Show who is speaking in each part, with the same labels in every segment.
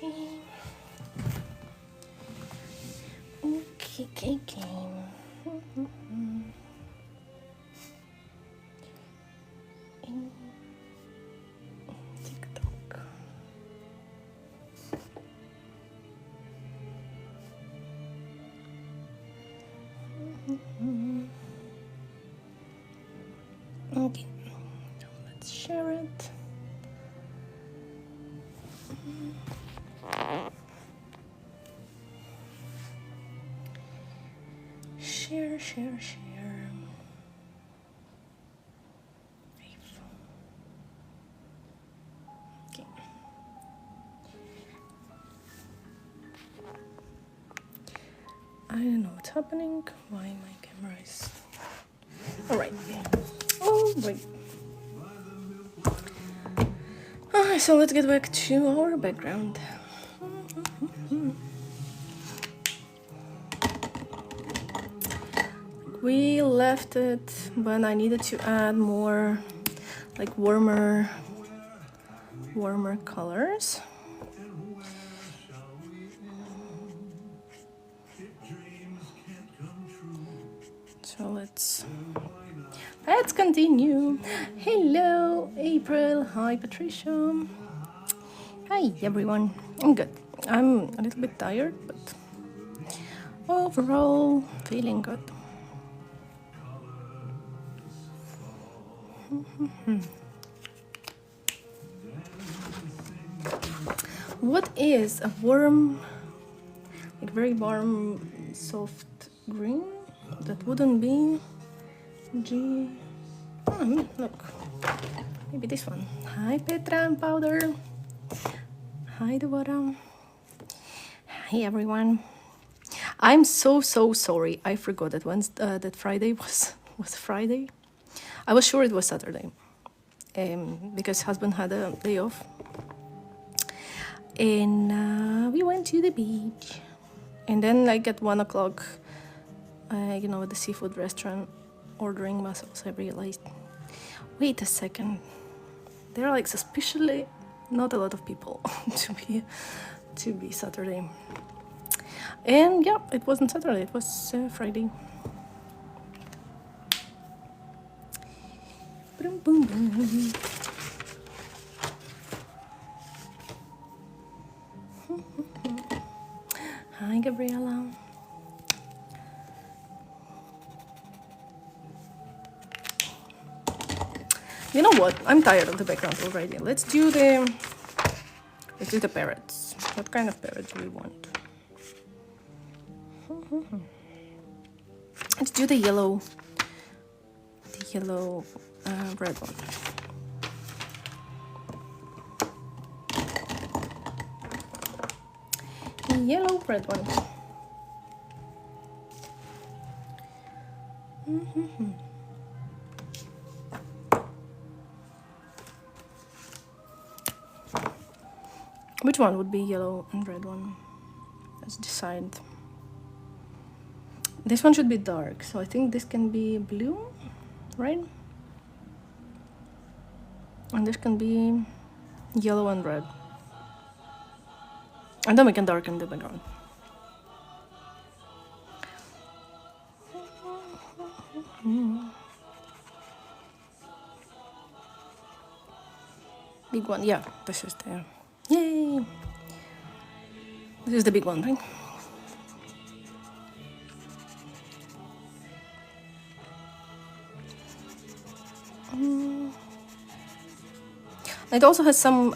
Speaker 1: Okay. In TikTok. Okay, now let's share it. Share. Okay. I don't know what's happening. Why my camera is... Alright. So let's get back to our background. We left it when I needed to add more like warmer colors. So let's continue. Hello, April. Hi, Patricia. Hi, everyone. I'm good. I'm a little bit tired, but overall feeling good. What is a warm, like very warm, soft green? That wouldn't be G. Oh, look, maybe this one. Hi, Petra and Powder. Hi, Deborah. Hi, everyone. I'm so sorry. I forgot that that Friday was Friday. I was sure it was Saturday, because husband had a day off, and we went to the beach, and then like at 1 o'clock, you know, at the seafood restaurant, ordering mussels, I realized, wait a second, there are like suspiciously not a lot of people to be Saturday. And yeah, it wasn't Saturday, it was Friday. Boom, boom, boom. Hi, Gabriella. You know what? I'm tired of the background already. Let's do the parrots. What kind of parrot do we want? Let's do the yellow red one. Yellow red one. Which one would be yellow and red one? Let's decide. This one should be dark, so I think this can be blue, right? And this can be yellow and red. And then we can darken the background. Big one, yeah, this is the... Yay! This is the big one, right? It also has some,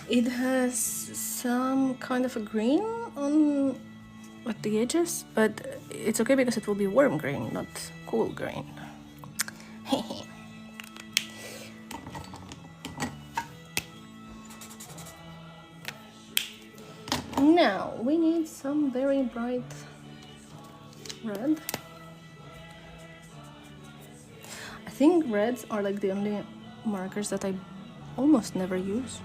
Speaker 1: it has some kind of a green on at the edges, but it's okay because it will be warm green, not cool green. Now we need some very bright red. I think reds are like the only markers that I almost never use.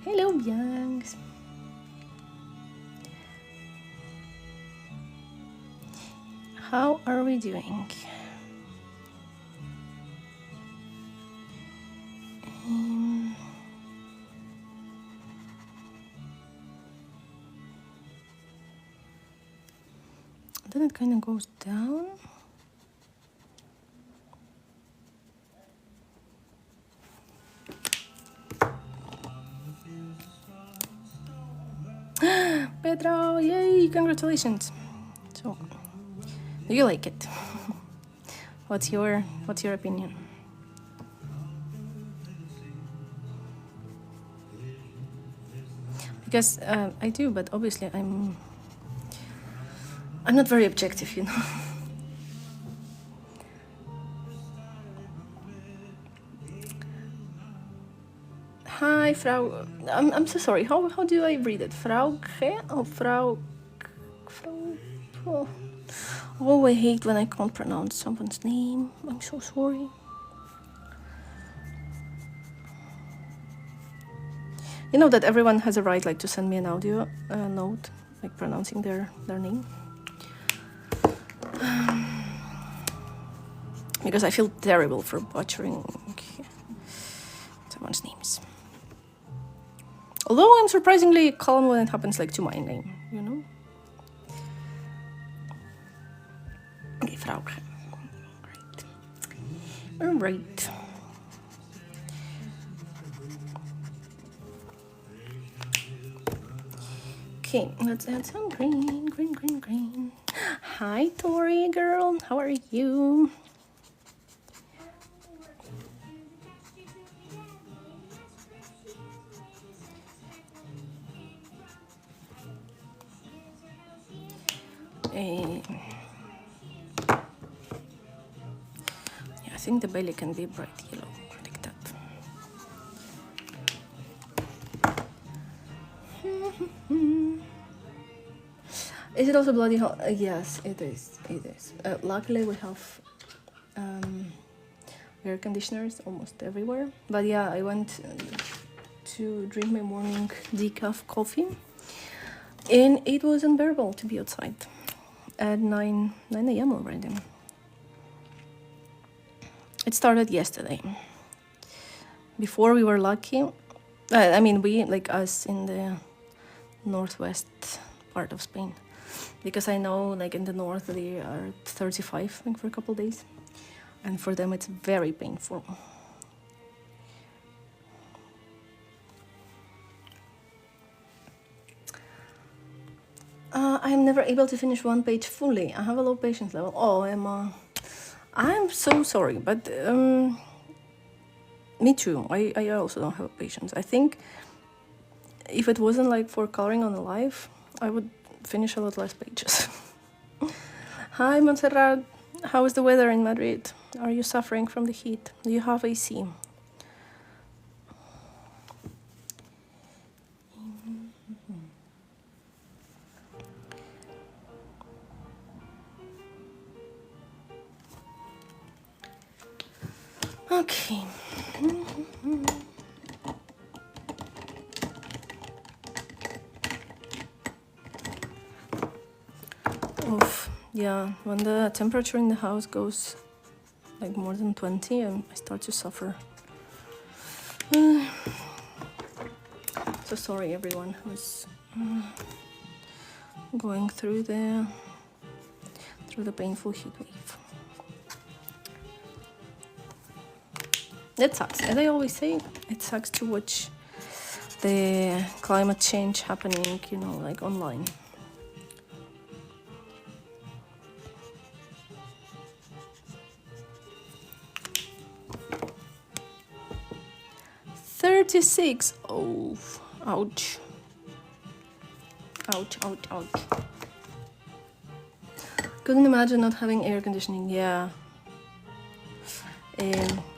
Speaker 1: Hello, Bianx. How are we doing? Then it kind of goes down. Pedro, yay, congratulations. So, do you like it? What's your opinion? Because I do, but obviously I'm not very objective, you know. Hi, Frau. I'm so sorry. How do I read it? Frau G or Frau? Oh. Oh, I hate when I can't pronounce someone's name. I'm so sorry. You know that everyone has a right, like, to send me an audio note, like pronouncing their name. Because I feel terrible for butchering someone's names. Although I'm surprisingly calm when it happens, like, to my name, you know. Okay, Frau. All right. Okay, let's add some green. Hi, Tori girl. How are you? Yeah, I think the belly can be bright yellow, like that. Is it also bloody hot? Yes, it is. It is. Luckily, we have air conditioners almost everywhere. But yeah, I went to drink my morning decaf coffee, and it was unbearable to be outside at 9 a.m. already. It started yesterday. Before we were lucky. I mean, we, like us in the northwest part of Spain, because I know, like, in the north they are at 35, like, for a couple of days, and for them it's very painful. I'm never able to finish one page fully. I have a low patience level. Oh, Emma, I'm so sorry, but me too. I also don't have patience. I think if it wasn't, like, for coloring on a live, I would finish a lot less pages. Hi, Montserrat. How is the weather in Madrid? Are you suffering from the heat? Do you have AC? Okay. Oof. Yeah, when the temperature in the house goes, like, more than 20, I start to suffer. So sorry everyone who's going through the painful heat wave. That sucks. As I always say, it sucks to watch the climate change happening, you know, like, online. $36. Oh, ouch. Ouch, ouch, ouch. Couldn't imagine not having air conditioning. Yeah.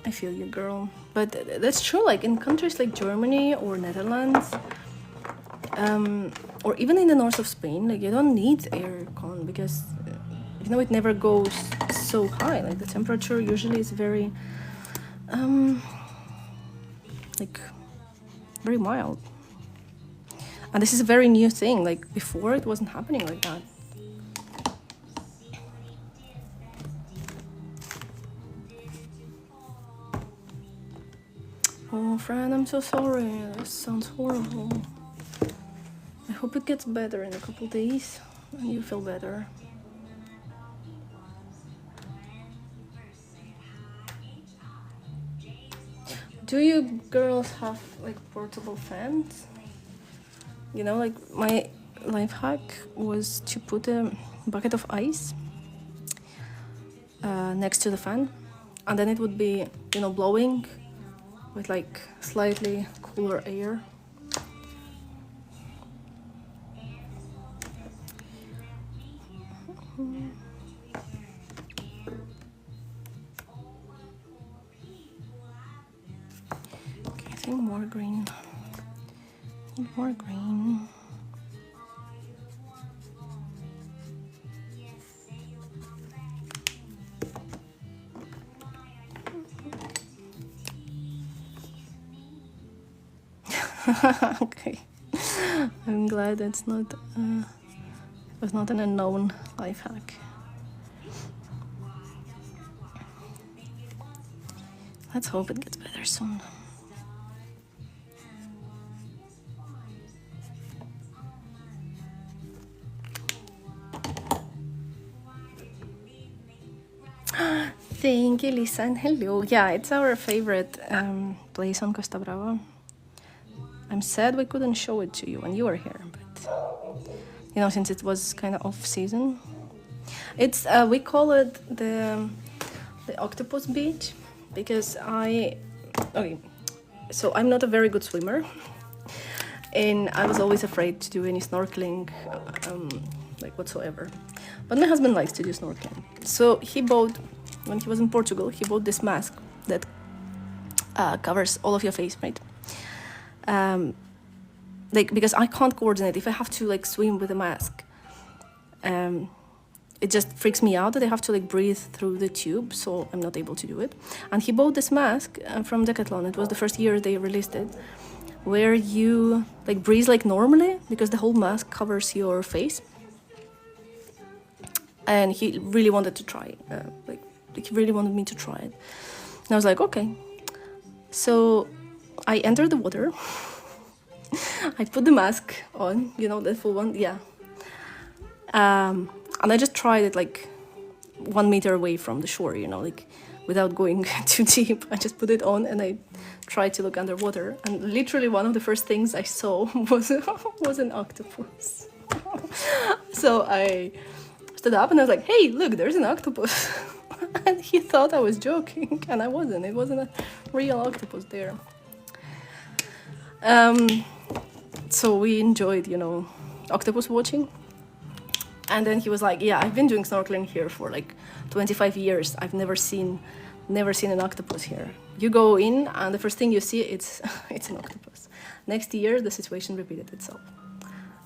Speaker 1: I feel you, girl. But that's true, like, in countries like Germany or Netherlands, or even in the north of Spain, like, you don't need aircon because, you know, it never goes so high. Like, the temperature usually is very, like, very mild. And this is a very new thing. Like, before it wasn't happening like that. Oh, Fran, I'm so sorry. This sounds horrible. I hope it gets better in a couple days and you feel better. Do you girls have like portable fans? You know, like my life hack was to put a bucket of ice next to the fan, and then it would be, you know, blowing with like slightly cooler air. Okay, I think more green. Need more green. Okay, I'm glad it's not was not an unknown life hack. Let's hope it gets better soon. Thank you, Lisa, and hello. Yeah, it's our favorite place on Costa Brava. I'm sad we couldn't show it to you when you were here, but you know, since it was kind of off season. It's we call it the octopus beach because so I'm not a very good swimmer, and I was always afraid to do any snorkeling, like whatsoever. But my husband likes to do snorkeling, so he bought, when he was in Portugal, he bought this mask that covers all of your face, right? Like, because I can't coordinate if I have to like swim with a mask. It just freaks me out that I have to like breathe through the tube, so I'm not able to do it. And he bought this mask from Decathlon. It was the first year they released it, where you like breathe like normally because the whole mask covers your face. And he really wanted to try, like he really wanted me to try it. And I was like, okay. So I entered the water. I put the mask on, you know, the full one, yeah. And I just tried it like 1 meter away from the shore, you know, like without going too deep. I just put it on and I tried to look underwater. And literally one of the first things I saw was an octopus. So I stood up and I was like, hey, look, there's an octopus. And he thought I was joking, and I wasn't. It wasn't a real octopus there. So we enjoyed, you know, octopus watching. And then he was like, yeah, I've been doing snorkeling here for like 25 years. I've never seen an octopus here. You go in and the first thing you see, it's an octopus. Next year, the situation repeated itself.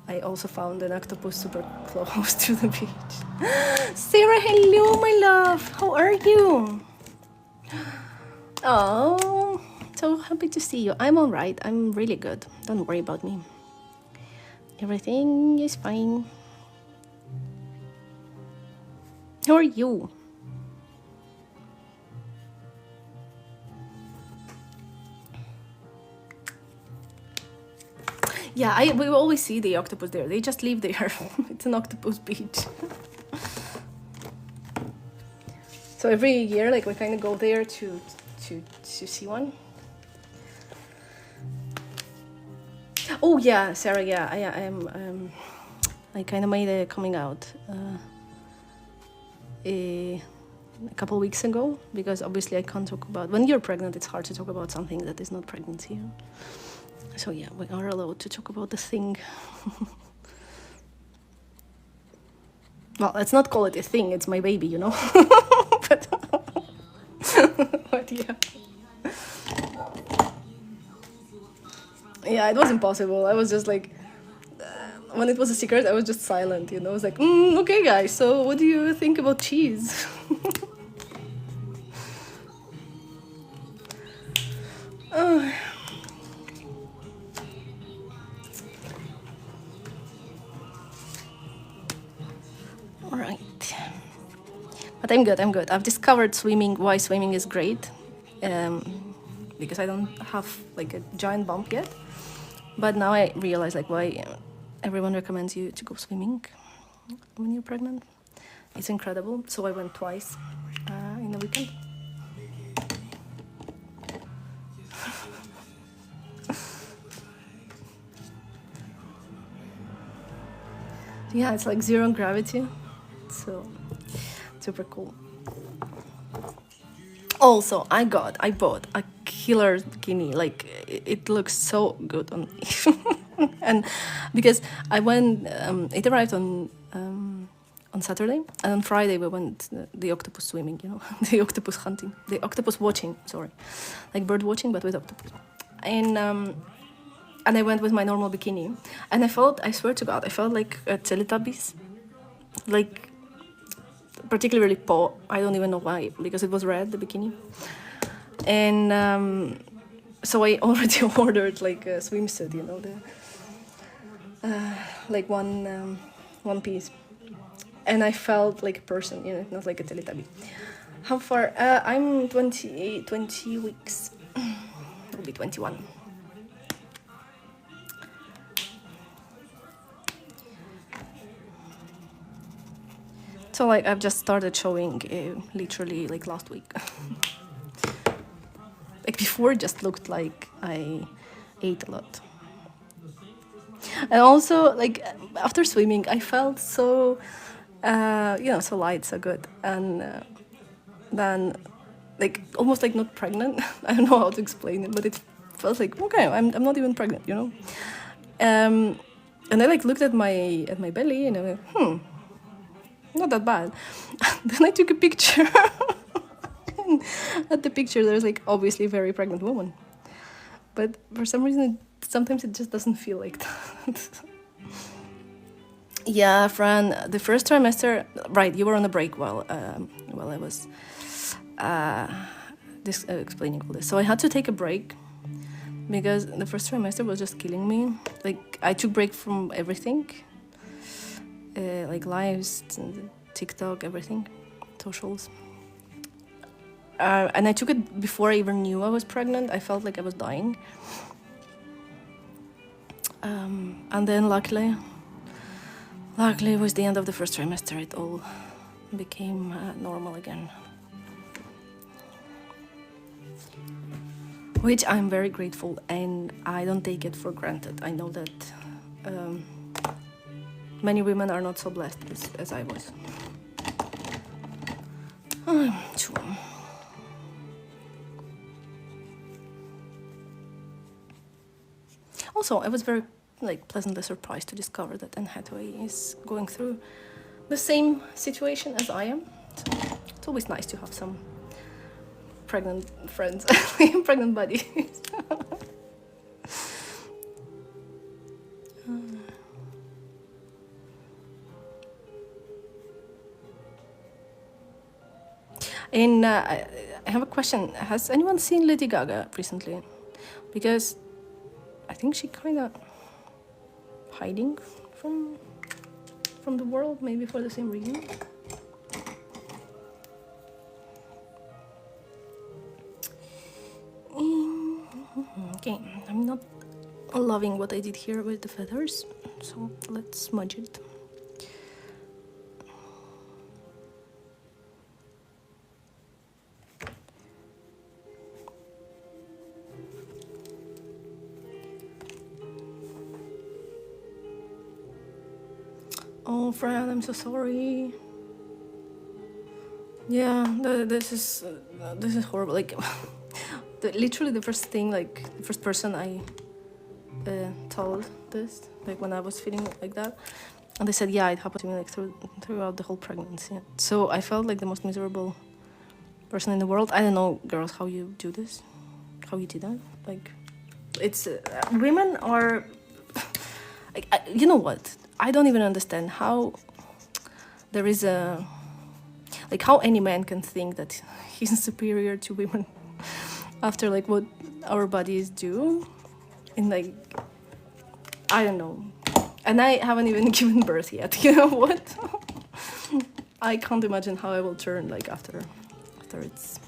Speaker 1: I also found an octopus super close to the beach. Sarah, hello, my love. How are you? Oh, so happy to see you. I'm all right. I'm really good. Don't worry about me. Everything is fine. How are you? Yeah, we always see the octopus there. They just live there. It's an octopus beach. So every year, like, we kind of go there to see one. Oh yeah, Sarah. Yeah, I am. I kind of made a coming out a couple weeks ago, because obviously I can't talk about, when you're pregnant, it's hard to talk about something that is not pregnancy. So yeah, we are allowed to talk about the thing. Well, let's not call it a thing, it's my baby, you know. but yeah. Yeah, it was impossible. I was just like, when it was a secret, I was just silent, you know. I was like, okay guys, so what do you think about cheese? Oh. All right. But I'm good. I've discovered why swimming is great. Because I don't have like a giant bump yet. But now I realize like why everyone recommends you to go swimming when you're pregnant. It's incredible. So I went twice in a weekend. Yeah, it's like zero gravity, so super cool. Also, I bought a killer bikini. Like it looks so good on me, and because I went, it arrived on Saturday, and on Friday we went the octopus swimming. You know, the octopus hunting, the octopus watching. Sorry, like bird watching, but with octopus. And I went with my normal bikini, and I swear to God, I felt like a Teletubbies, like particularly paw. I don't even know why, because it was red, the bikini. And so I already ordered like a swimsuit, you know, like one piece. And I felt like a person, you know, not like a Teletubby. How far? I'm 20 weeks. I'll be 21. So like I've just started showing literally like last week. Like before it just looked like I ate a lot. And also like after swimming I felt so you know, so light, so good. And then like almost like not pregnant. I don't know how to explain it, but it felt like okay, I'm not even pregnant, you know. And I like looked at my belly and I went, not that bad. Then I took a picture. At the picture there's like obviously a very pregnant woman, but for some reason sometimes it just doesn't feel like that. Yeah, Fran, the first trimester, right, you were on a break while I was explaining all this, so I had to take a break because the first trimester was just killing me. Like I took break from everything, like lives, TikTok, everything, socials. And I took it before I even knew I was pregnant. I felt like I was dying. And then luckily it was the end of the first trimester. It all became normal again. Which I'm very grateful, and I don't take it for granted. I know that many women are not so blessed as I was. True. Also, I was very like pleasantly surprised to discover that Anne Hathaway is going through the same situation as I am. So it's always nice to have some pregnant friends, pregnant buddies. And I have a question. Has anyone seen Lady Gaga recently? Because I think she kind of hiding from the world, maybe for the same reason. Okay, I'm not loving what I did here with the feathers, so let's smudge it. Oh, Fran, I'm so sorry. Yeah, this is horrible. Like, literally the first thing, like the first person I told this, like when I was feeling like that, and they said, yeah, it happened to me like throughout the whole pregnancy. So I felt like the most miserable person in the world. I don't know, girls, how you do this, how you did that. Like, it's women are. Like, you know what? I don't even understand how there is a, like how any man can think that he's superior to women after like what our bodies do in like, I don't know. And I haven't even given birth yet, you know what? I can't imagine how I will turn like after it's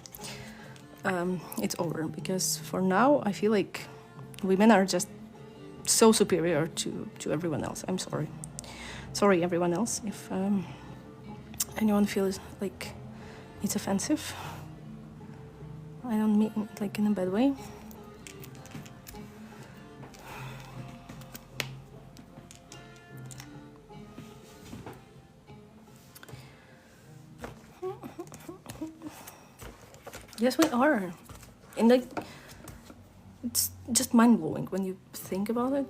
Speaker 1: over, because for now I feel like women are just so superior to everyone else. I'm sorry everyone else if anyone feels like it's offensive. I don't mean it like in a bad way. Yes, we are. And like, it's just mind-blowing when you think about it.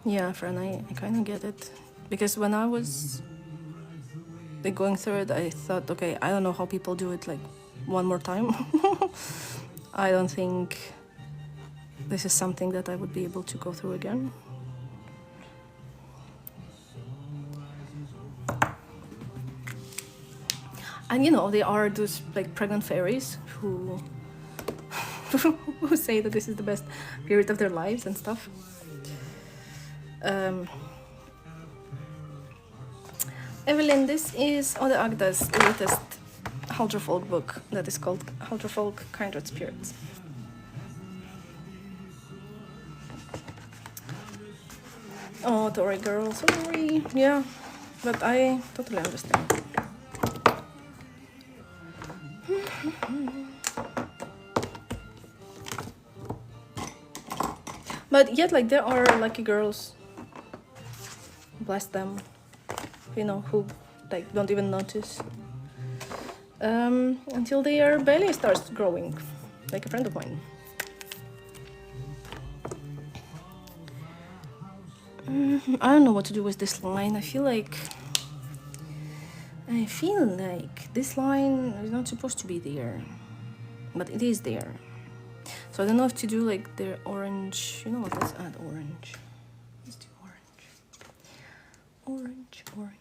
Speaker 1: Yeah, friend, I kind of get it. Because when I was like going through it, I thought, okay, I don't know how people do it like one more time. I don't think this is something that I would be able to go through again. And you know, there are those like pregnant fairies who who say that this is the best period of their lives and stuff. Evelyn, this is Agda's latest Huldrafolk book that is called Huldrafolk Kindred Spirits. Oh, Tori girl, sorry. Yeah, but I totally understand. But yet, like, there are lucky girls, bless them, you know, who like don't even notice until their belly starts growing, like a friend of mine. I don't know what to do with this line. I feel like this line is not supposed to be there, but it is there. So I don't know if to do like the orange. You know what? Let's add orange. Let's do orange. Orange, orange, orange.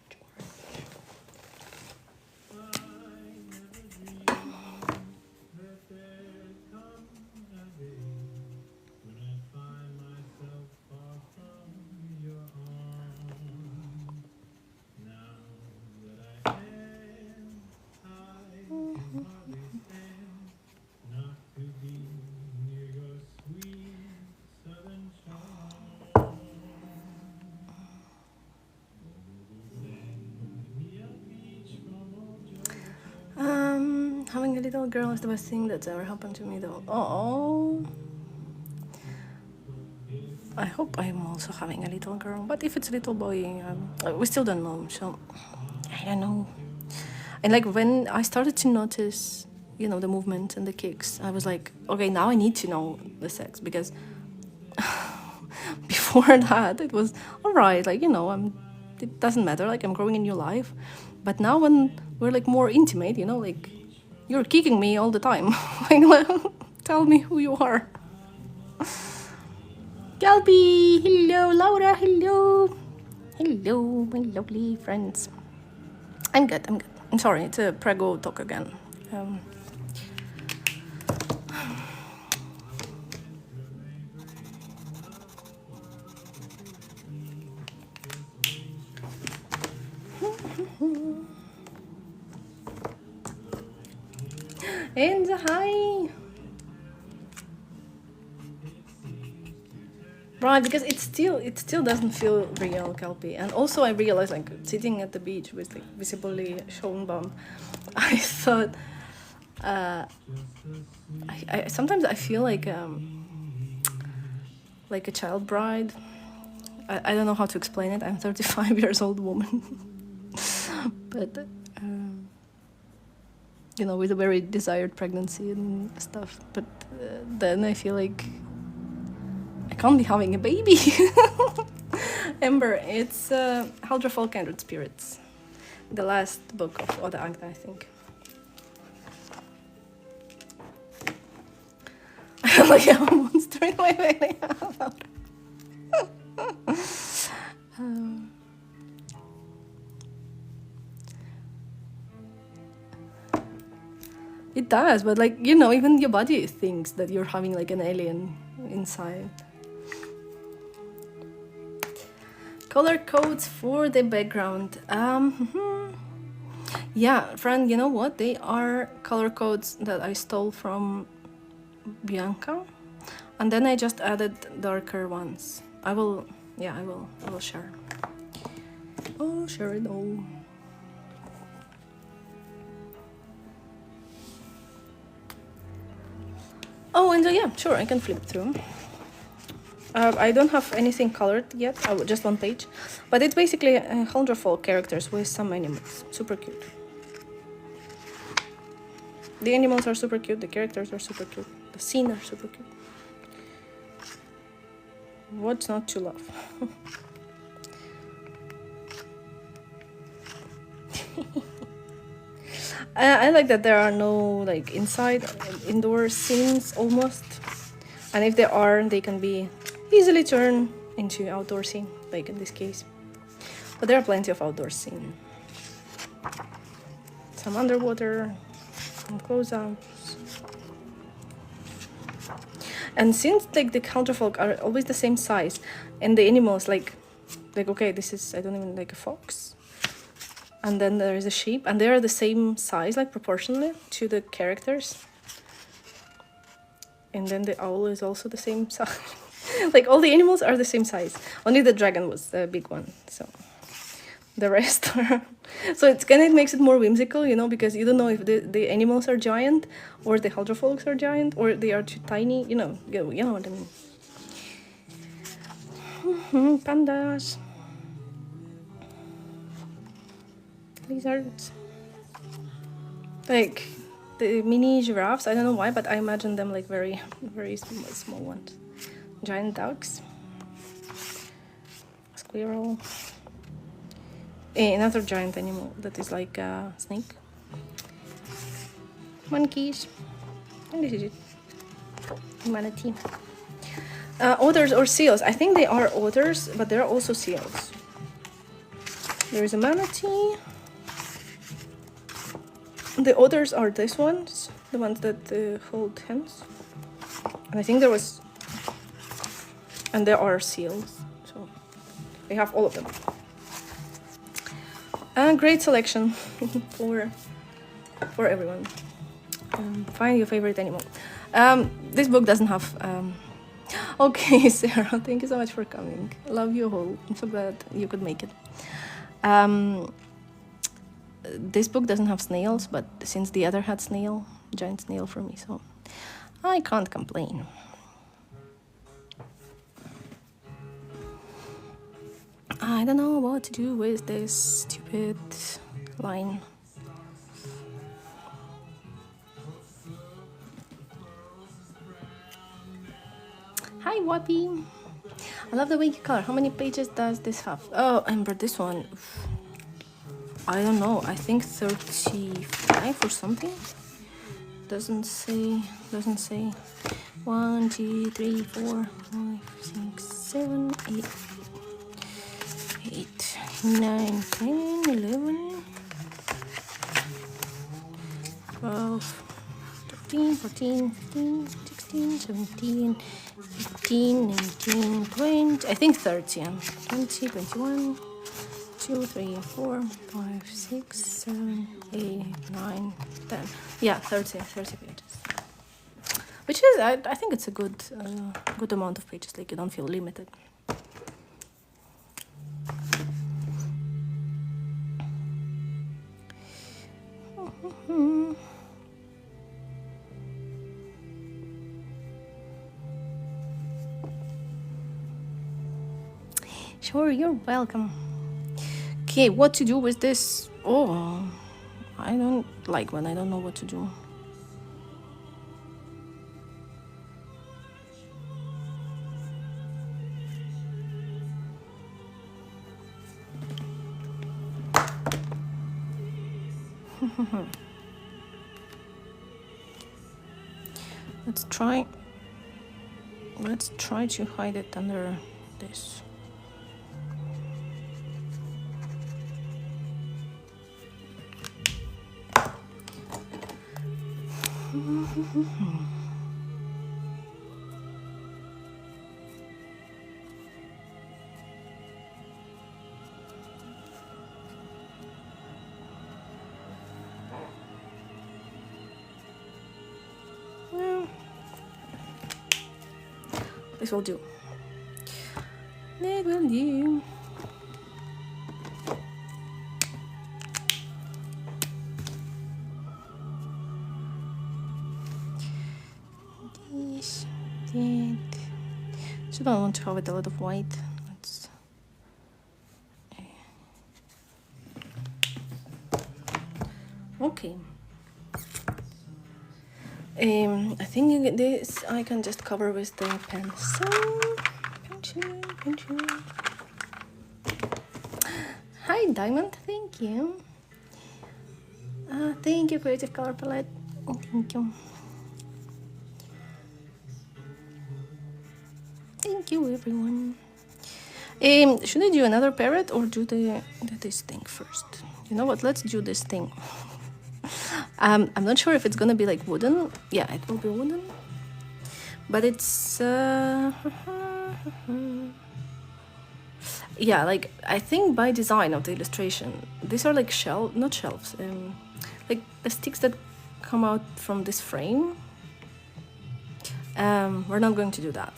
Speaker 1: Having a little girl is the best thing that's ever happened to me, though. Oh, I hope I'm also having a little girl. But if it's a little boy, we still don't know. So I don't know. And like when I started to notice, you know, the movement and the kicks, I was like, okay, now I need to know the sex, because before that it was all right. Like, you know, it doesn't matter. Like, I'm growing a new life. But now when we're like more intimate, you know, like, you're kicking me all the time. Like, tell me who you are. Kelpie, hello. Laura, hello. Hello, my lovely friends. I'm good. I'm sorry, it's a prego talk again. And hi. Right, because it still doesn't feel real, Kelpie. And also I realized, like, sitting at the beach with like visibly shown bum, I thought I sometimes I feel like a child bride. I don't know how to explain it. I'm 35 years old woman. But you know, with a very desired pregnancy and stuff. But then I feel like I can't be having a baby. Ember, it's Huldrafolk Kindred Spirits, the last book of Agda, I think. I feel like I have a monster in my belly. It does, but like, you know, even your body thinks that you're having like an alien inside. Color codes for the background. Yeah, friend, you know what? They are color codes that I stole from Bianca, and then I just added darker ones. I will share. Oh, share it all. Oh, and yeah, sure, I can flip through. I don't have anything colored yet, just one page. But it's basically Huldrafolk characters with some animals. Super cute. The animals are super cute, the characters are super cute, the scene are super cute. What's not to love? I like that there are no like indoor scenes almost, and if there are, they can be easily turned into outdoor scene, like in this case. But there are plenty of outdoor scene. Some underwater, some close-ups. And since like the counterfolk are always the same size, and the animals like okay, this is, I don't even like a fox. And then there is a sheep, and they are the same size, like proportionally to the characters. And then the owl is also the same size. Like all the animals are the same size. Only the dragon was the big one. So the rest are... So it's kind of makes it more whimsical, you know, because you don't know if the animals are giant, or the Huldrafolks are giant, or they are too tiny. You know what I mean. Pandas. Lizards. Like the mini giraffes, I don't know why, but I imagine them like very, very small ones. Giant ducks. Squirrel. Another giant animal that is like a snake. Monkeys. And this is it. Manatee. Otters or seals. I think they are otters, but there are also seals. There is a manatee. The others are these ones, the ones that hold hands. And I think there was... And there are seals, so we have all of them. And great selection for everyone. Find your favorite animal. This book doesn't have... Okay, Sarah, thank you so much for coming. Love you all. I'm so glad you could make it. This book doesn't have snails, but since the other had snail, giant snail for me, so I can't complain. I don't know what to do with this stupid line. Hi, Wappy. I love the way you color. How many pages does this have? Oh, Amber, this one... I don't know, I think 35 or something. Doesn't say. 1, 2, 3, 4, 5, 6, 7, 8, 9, 10, 11, 12, 13, 14, 15, 16, 17, 18, 19, 20. I think 30. 20, 21. 2, 3, 4, 5, 6, 7, 8, 9, 10. Yeah, 30 pages. Which is, I think it's a good amount of pages, like you don't feel limited. Sure, you're welcome. Okay, what to do with this? Oh, I don't like when I don't know what to do. Let's try to hide it under this. Well, this will do. It will do. Just don't want to have it a lot of white. Let's... Okay. I think this I can just cover with the pencil. Pencil. Hi, Diamond. Thank you. Thank you, Creative Color Palette. Thank you. Thank you, everyone. Should I do another parrot or do this thing first? You know what? Let's do this thing. I'm not sure if it's gonna be like wooden. Yeah, it will be wooden. But it's yeah, like I think by design of the illustration, these are like not shelves, like the sticks that come out from this frame. We're not going to do that.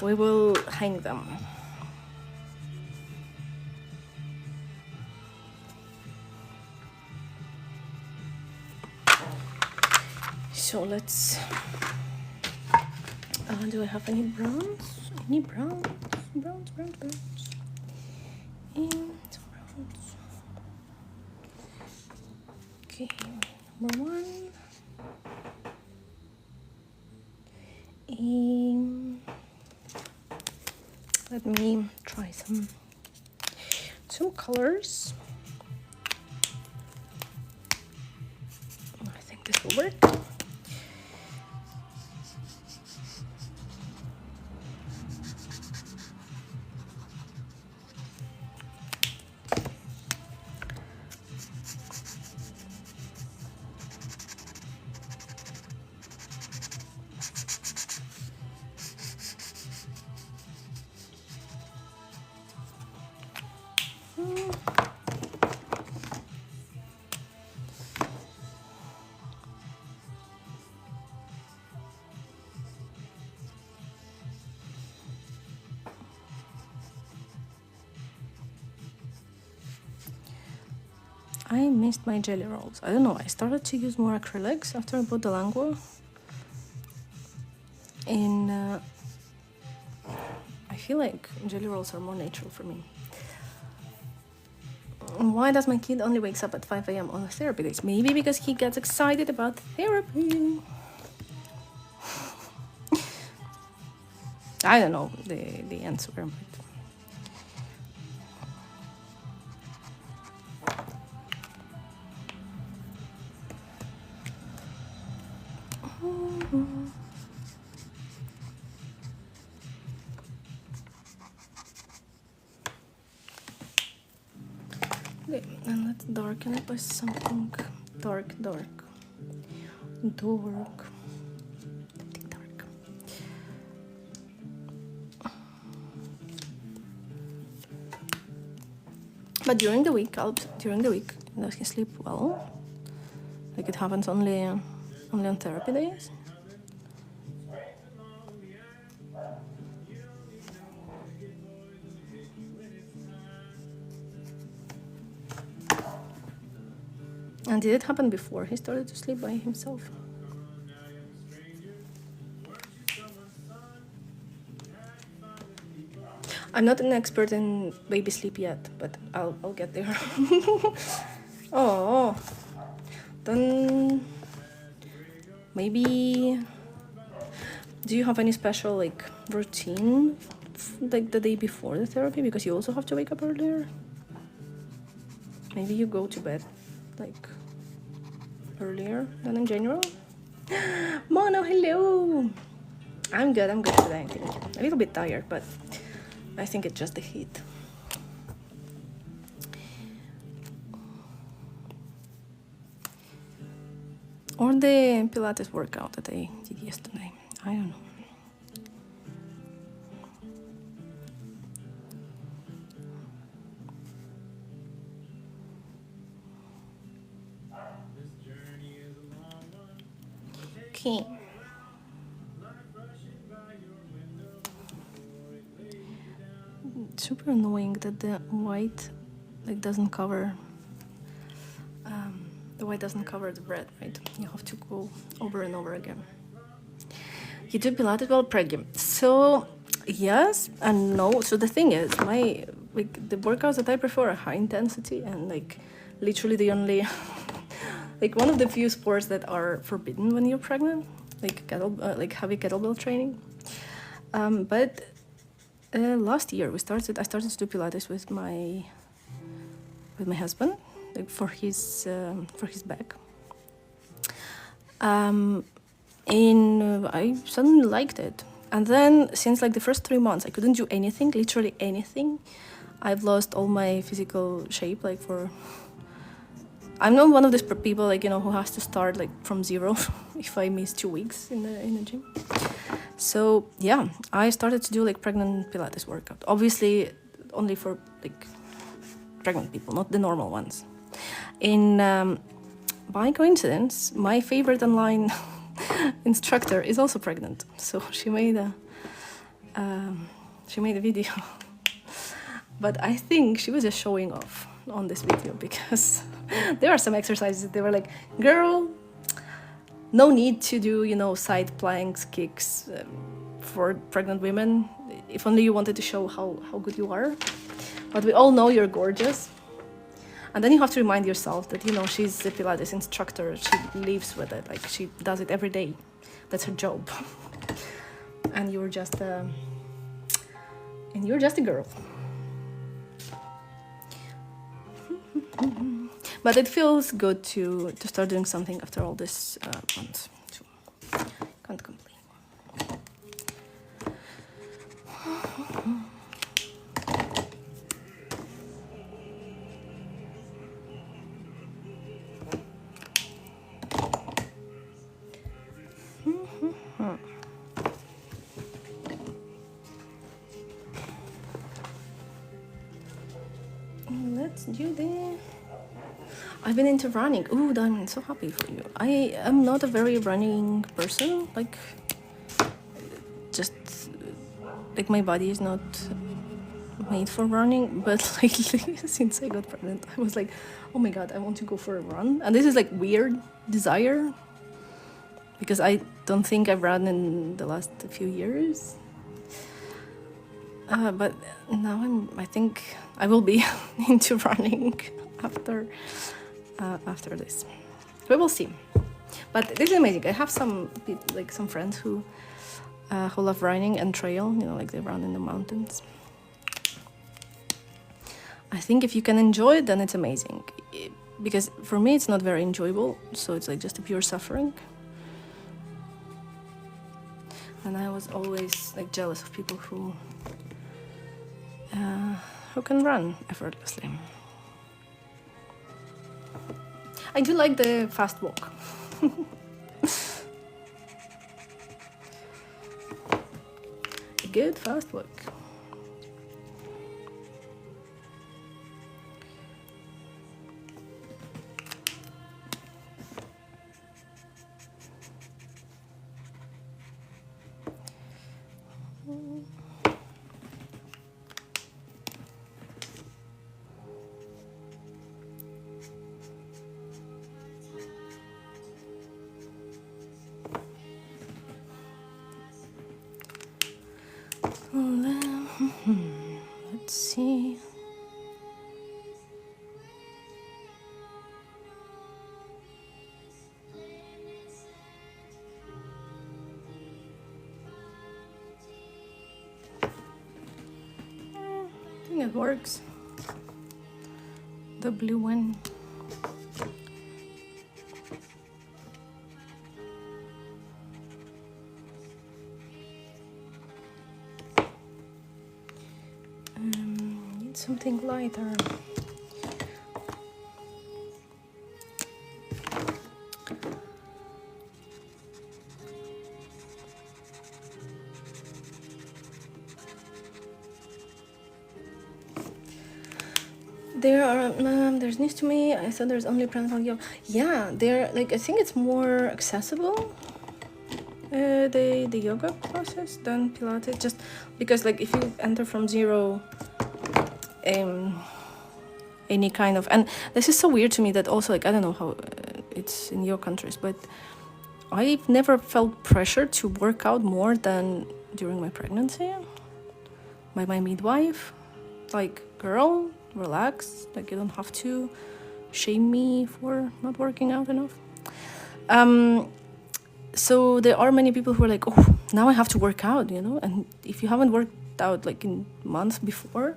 Speaker 1: We will hang them. So let's... do I have any browns? Any browns? Browns. And some browns. Okay, number one. Let me try some colors. I think this will work. I missed my jelly rolls. I don't know, I started to use more acrylics after I bought the Langua. And I feel like jelly rolls are more natural for me. Why does my kid only wakes up at 5 a.m. on therapy days? Maybe because he gets excited about therapy. I don't know the answer. But... Okay, and let's darken it by something dark. But during the week, does he sleep well? Like it happens only on therapy days? And did it happen before he started to sleep by himself? I'm not an expert in baby sleep yet, but I'll get there. Oh, then maybe. Do you have any special like routine, like the day before the therapy? Because you also have to wake up earlier. Maybe you go to bed like earlier than in general. Mono, hello. I'm good today. Thank you. A little bit tired, but I think it's just the heat. Or the Pilates workout that I did yesterday. I don't know. Okay. Super annoying that the white like doesn't cover the white doesn't cover the red, right? You have to go over and over again. You do Pilates while pregnant. So yes and no. So the thing is, the workouts that I prefer are high intensity and like literally the only like one of the few sports that are forbidden when you're pregnant, like heavy kettlebell training. But last year I started to do Pilates with my husband, like for his back. And I suddenly liked it. And then since like the first 3 months, I couldn't do anything, literally anything. I've lost all my physical shape. I'm not one of these people who has to start like from zero if I miss 2 weeks in the gym. So yeah, I started to do like pregnant Pilates workout. Obviously, only for like pregnant people, not the normal ones. By coincidence, my favorite online instructor is also pregnant, so she made a video. But I think she was just showing off on this video because there are some exercises that they were like, girl, no need to do side planks, kicks for pregnant women. If only you wanted to show how good you are. But we all know you're gorgeous. And then you have to remind yourself that, she's a Pilates instructor. She lives with it. Like, she does it every day. That's her job. And you're just a girl. But it feels good to start doing something after all this months. So, can't complain. Let's do this. I've been into running. Ooh, I'm so happy for you. I am not a very running person. Like, just like my body is not made for running. But lately, since I got pregnant, I was like, oh my god, I want to go for a run. And this is like weird desire because I don't think I've run in the last few years. But now I think I will be into running after this. We will see. But this is amazing. I have some friends who love running and trail. Like they run in the mountains. I think if you can enjoy it, then it's amazing. Because for me, it's not very enjoyable. So it's like just a pure suffering. And I was always like jealous of people who can run effortlessly. I do like the fast walk. A good fast walk. Let's see. I think it works. The blue one. Something lighter. There's news to me. I thought there's only prenatal yoga. Yeah, I think it's more accessible. The yoga classes than Pilates, just because like if you enter from zero. Any kind of, and this is so weird to me that also like I don't know how it's in your countries, but I've never felt pressure to work out more than during my pregnancy by my midwife. Like, girl, relax. Like, you don't have to shame me for not working out enough. So there are many people who are like, oh, now I have to work out, you know? And if you haven't worked out like in months before,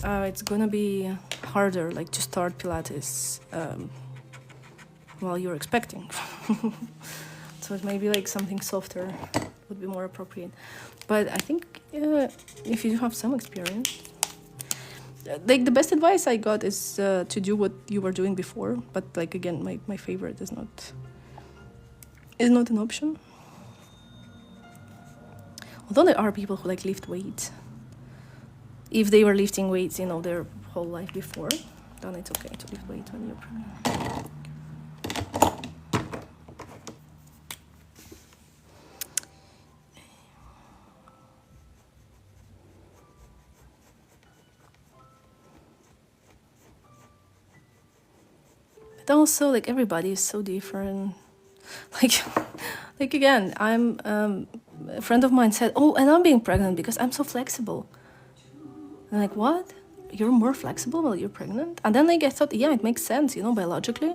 Speaker 1: it's gonna be harder, like, to start Pilates while you're expecting. So it may be like something softer would be more appropriate. But I think if you have some experience, like, the best advice I got is to do what you were doing before. But like, again, my favorite is not an option. Although there are people who like lift weights. If they were lifting weights, you know, their whole life before, then it's okay to lift weights when you're pregnant. But also, like, everybody is so different. Like again, I'm a friend of mine said, oh, and I'm being pregnant because I'm so flexible. And like, what? You're more flexible while you're pregnant? And then like, I thought, yeah, it makes sense, you know, biologically,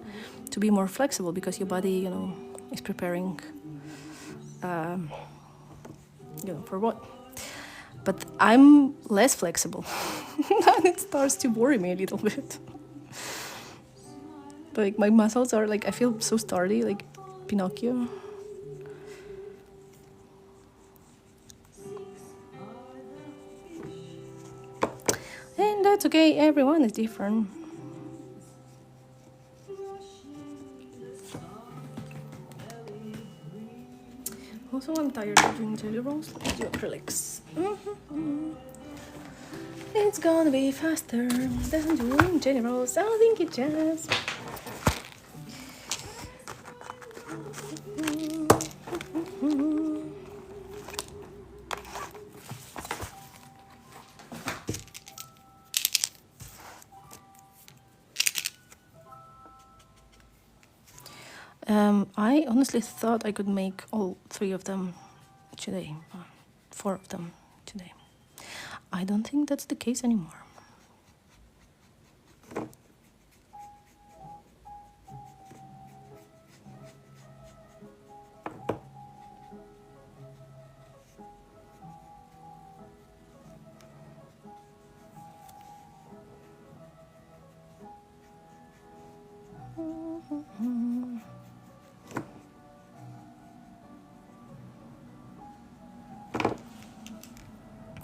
Speaker 1: to be more flexible because your body, you know, is preparing, you know, for what? But I'm less flexible. And it starts to worry me a little bit. Like, my muscles are like, I feel so sturdy, like Pinocchio. And that's okay, everyone is different. Also, I'm tired of doing jelly rolls. Let's do acrylics. It's gonna be faster than doing jelly rolls. I think it just. I honestly thought I could make all 3 of them today, 4 of them today. I don't think that's the case anymore.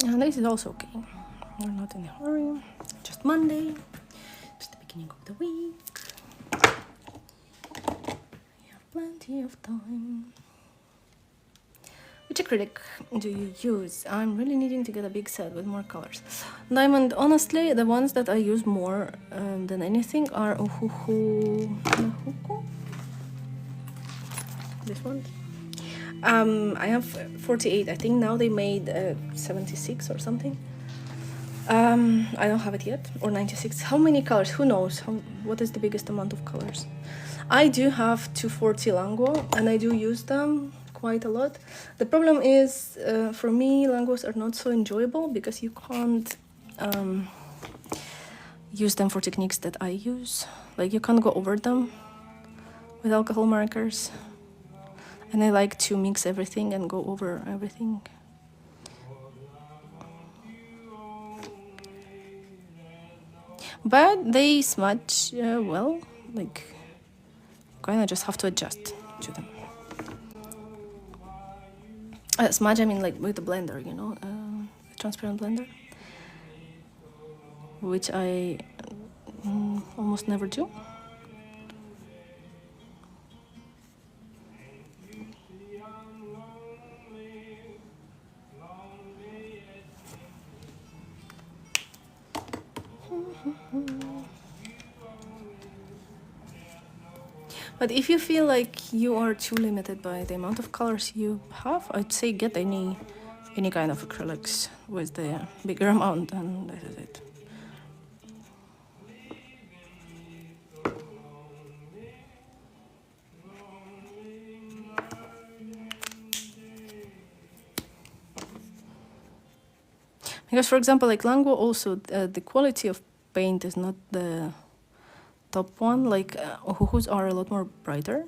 Speaker 1: And this is also okay. We're not in a hurry. Just Monday. Just the beginning of the week. We have plenty of time. Which acrylic do you use? I'm really needing to get a big set with more colors. Diamond, honestly, the ones that I use more than anything are Ohuhu Nahuku. This one. I have 48. I think now they made 76 or something. I don't have it yet, or 96. How many colors? Who knows? What is the biggest amount of colors? I do have 240 Languo, and I do use them quite a lot. The problem is, for me, Languos are not so enjoyable because you can't use them for techniques that I use. Like, you can't go over them with alcohol markers. And I like to mix everything and go over everything. But they smudge well, like, kind of just have to adjust to them. Smudge, I mean, like, with the blender, you know, a transparent blender, which I almost never do. But if you feel like you are too limited by the amount of colors you have, I'd say get any kind of acrylics with the bigger amount, and that is it. Because, for example, like Languo also, the quality of paint is not the top one. Like Ohuhus are a lot more brighter.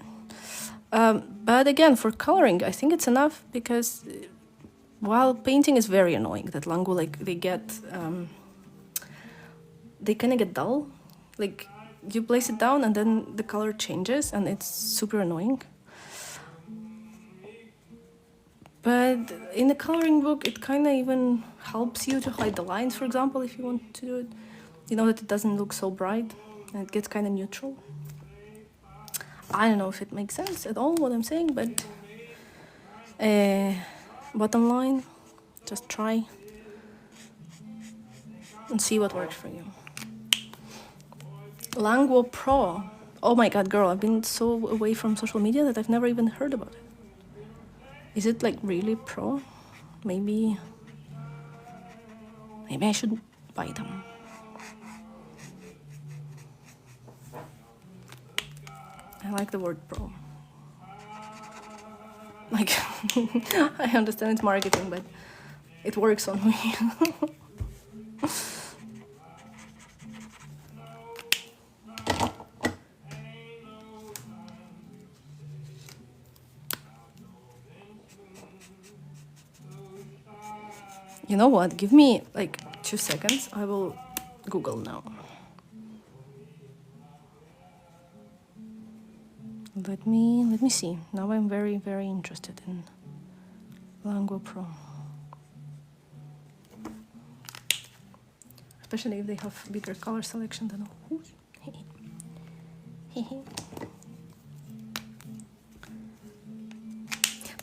Speaker 1: But again, for coloring, I think it's enough because while painting is very annoying, that Languo, like they kind of get dull. Like you place it down and then the color changes and it's super annoying. But in the coloring book, it kind of even helps you to hide the lines, for example, if you want to do it. You know that it doesn't look so bright and it gets kind of neutral. I don't know if it makes sense at all what I'm saying, but bottom line, just try and see what works for you. Languo Pro. Oh my god, girl, I've been so away from social media that I've never even heard about it. Is it like really pro? Maybe I should buy them. I like the word pro. Like, I understand it's marketing, but it works on me. You know what? Give me like 2 seconds. I will Google now. Let me see. Now I'm very, very interested in Languo Pro. Especially if they have bigger color selection than Ohuhu.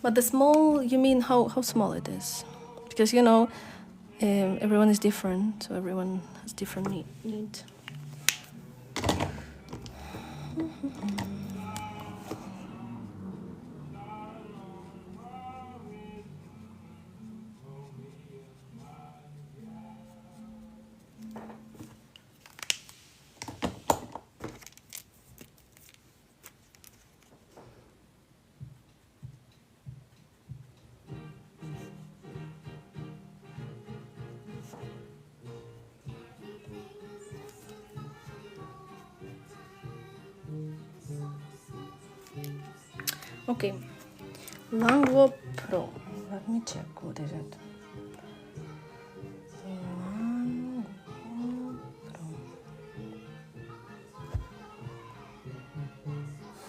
Speaker 1: But the small, you mean how small it is? Because, you know, everyone is different, so everyone has different needs. Okay, Languo Pro. Let me check. What is it?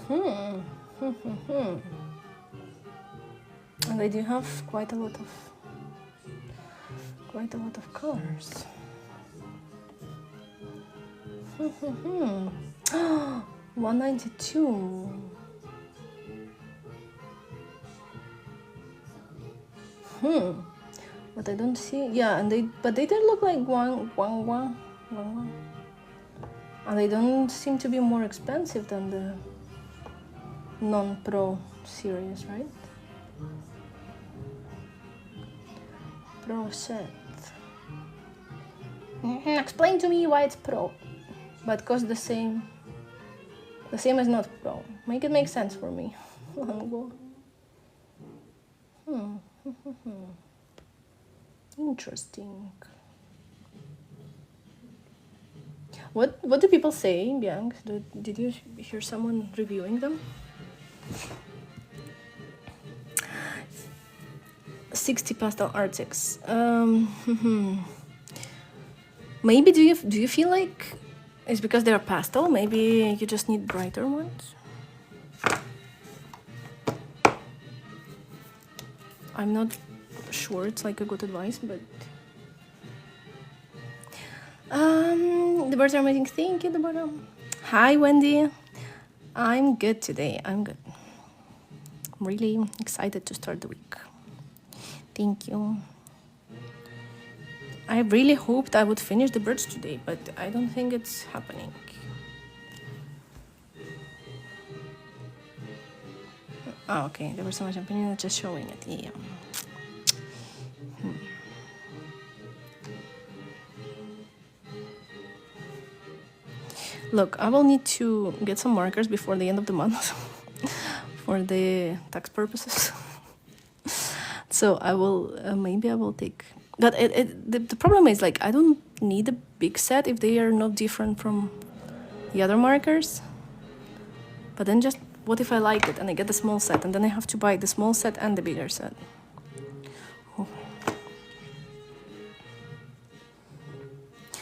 Speaker 1: Languo Pro. And they do have quite a lot of colors. 192. But I don't see. Yeah, and they don't look like one. And they don't seem to be more expensive than the non-pro series, right? Pro set. Explain to me why it's pro, but costs the same. The same as not pro. Make it make sense for me. Interesting. What do people say, Bianc? Did you hear someone reviewing them? 60 pastel artics. Maybe do you feel like it's because they're pastel? Maybe you just need brighter ones. I'm not sure it's like a good advice, but the birds are amazing. Thank you, Deborah. Hi, Wendy. I'm good today. I'm good. I'm really excited to start the week. Thank you. I really hoped I would finish the birds today, but I don't think it's happening. Oh, okay. There was so much opinion, just showing it. Yeah. Look, I will need to get some markers before the end of the month for the tax purposes. So I will maybe I will take But the problem is, like, I don't need a big set if they are not different from the other markers. But then just, what if I like it and I get the small set and then I have to buy the small set and the bigger set? Oh.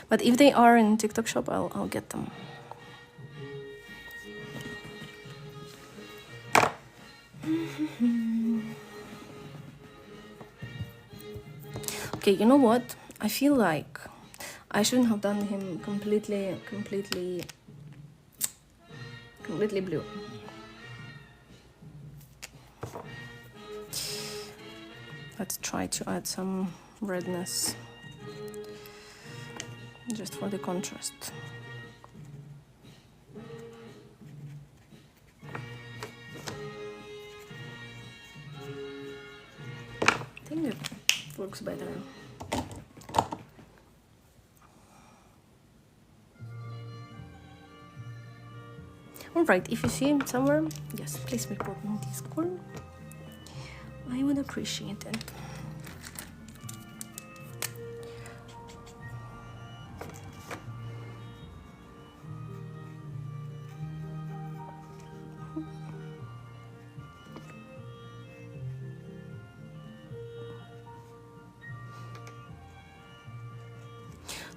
Speaker 1: But if they are in TikTok shop, I'll get them. Okay, you know what? I feel like I shouldn't have done him completely blue. Let's try to add some redness just for the contrast. I think it looks better. Alright, if you see him somewhere, yes, please report me on Discord. I would appreciate it.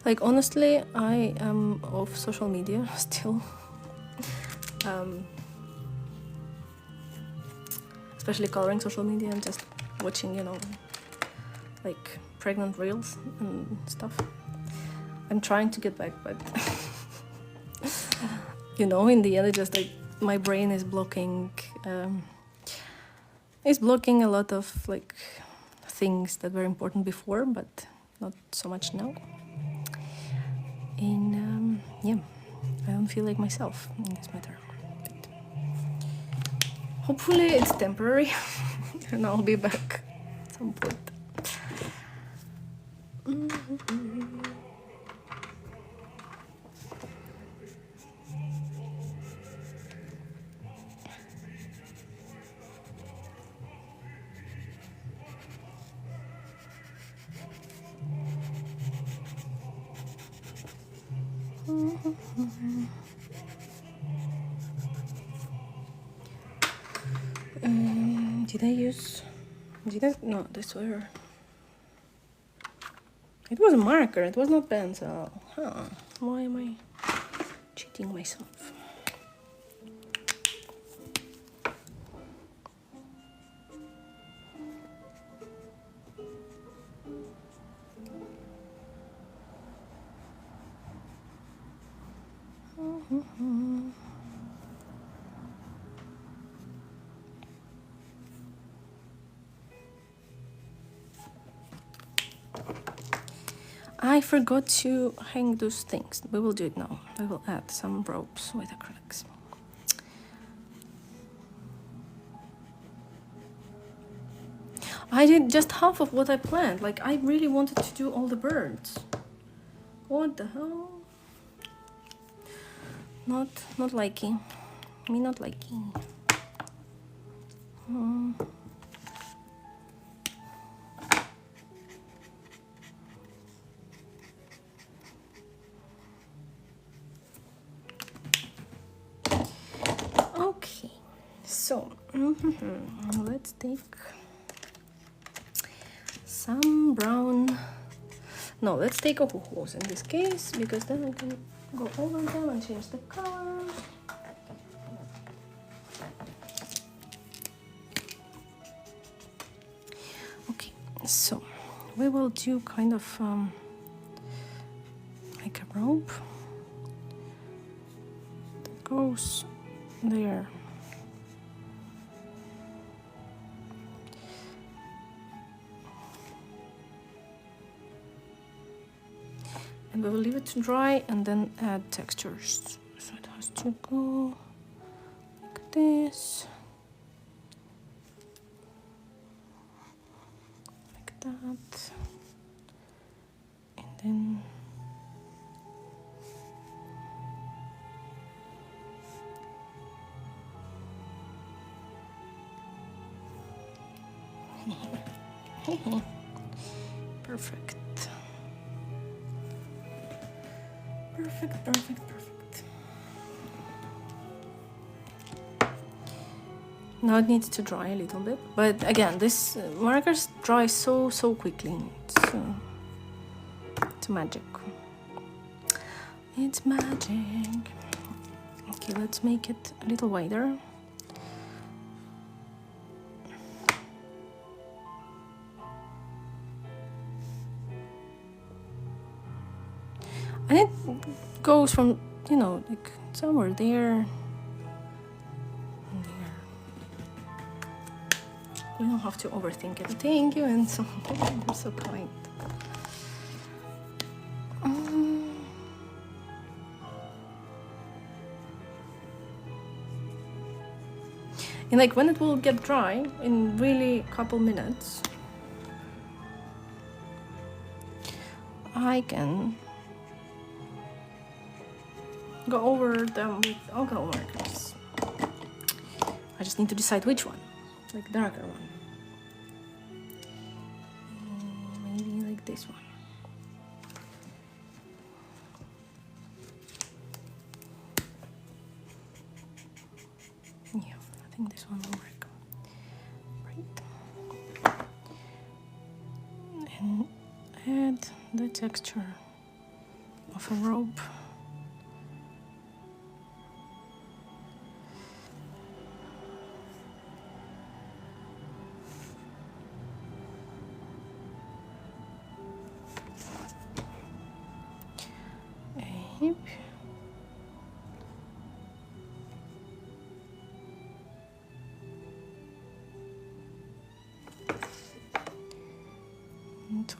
Speaker 1: Like, honestly, I am off social media still. Especially coloring social media and just watching, you know, like pregnant reels and stuff. I'm trying to get back, but you know, in the end, it just like my brain is blocking. It's blocking a lot of like things that were important before, but not so much now. And yeah, I don't feel like myself in this matter. But hopefully, it's temporary, and I'll be back at some point. Did I use? Did I? No, this were. It was a marker. It was not pencil. Huh? Why am I cheating myself? I forgot to hang those things. We will do it now. We will add some ropes with acrylics. I did just half of what I planned. Like, I really wanted to do all the birds. What the hell? Not liking. Me not liking. Okay, so let's take some brown. No, let's take Ohuhus in this case, because then I can go over them and change the color. Okay, so we will do kind of like a rope that goes there. And we will leave it to dry and then add textures. So it has to go like this, like that, and then Perfect. Perfect, perfect, perfect. Now it needs to dry a little bit, but again, this markers dry so quickly. It's magic. It's magic. Okay, let's make it a little wider. And it goes from, you know, like somewhere there. You don't have to overthink it. Thank you, and so you're so kind. And like when it will get dry in really couple minutes, I can go over them with alcohol markers. I just need to decide which one, like darker one. Maybe like this one. Yeah, I think this one will work. Right. And add the texture of a rope.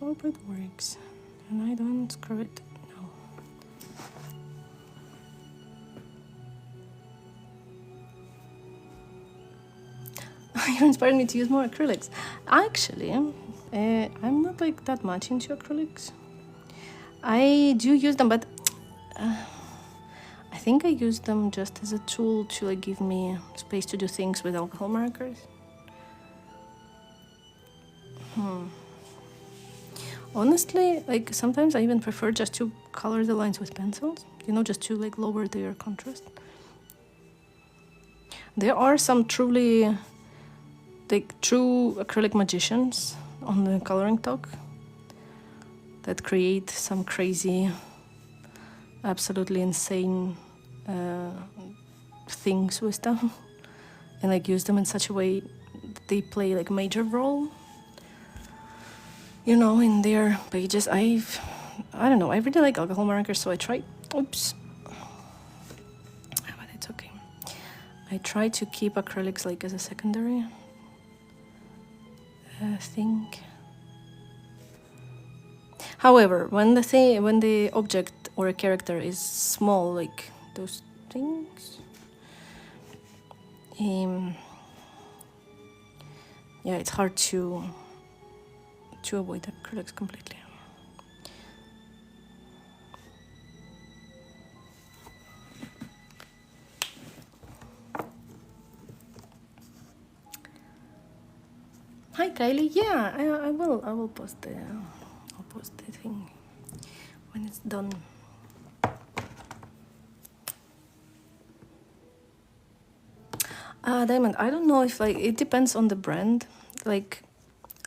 Speaker 1: Hope it works, and I don't screw it. No. You inspired me to use more acrylics. Actually, I'm not like that much into acrylics. I do use them, but I think I use them just as a tool to like give me space to do things with alcohol markers. Honestly, like sometimes I even prefer just to color the lines with pencils, you know, just to like lower their contrast. There are some truly like true acrylic magicians on the coloring talk that create some crazy, absolutely insane things with them and like use them in such a way that they play like major role, you know, in their pages. I don't know, I really like alcohol markers, so I try, oops, but it's okay. I try to keep acrylics like as a secondary thing. However, when the object or a character is small, like those things, yeah, it's hard to avoid acrylics completely. Hi Kylie, yeah, I will post the thing when it's done. Diamond, I don't know if like it depends on the brand. Like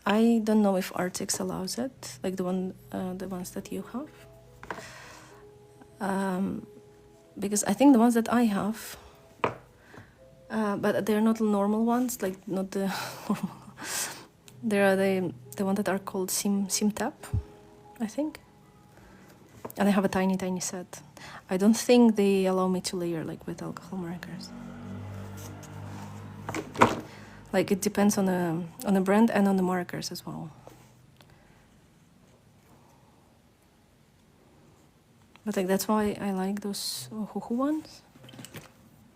Speaker 1: I don't know if Artix allows it, like the ones that you have. Because I think the ones that I have, but they're not normal ones, like not the normal. There are the ones that are called Sim Tap, I think. And I have a tiny set. I don't think they allow me to layer like with alcohol markers. Like it depends on the brand and on the markers as well. But like that's why I like those Ohuhu ones,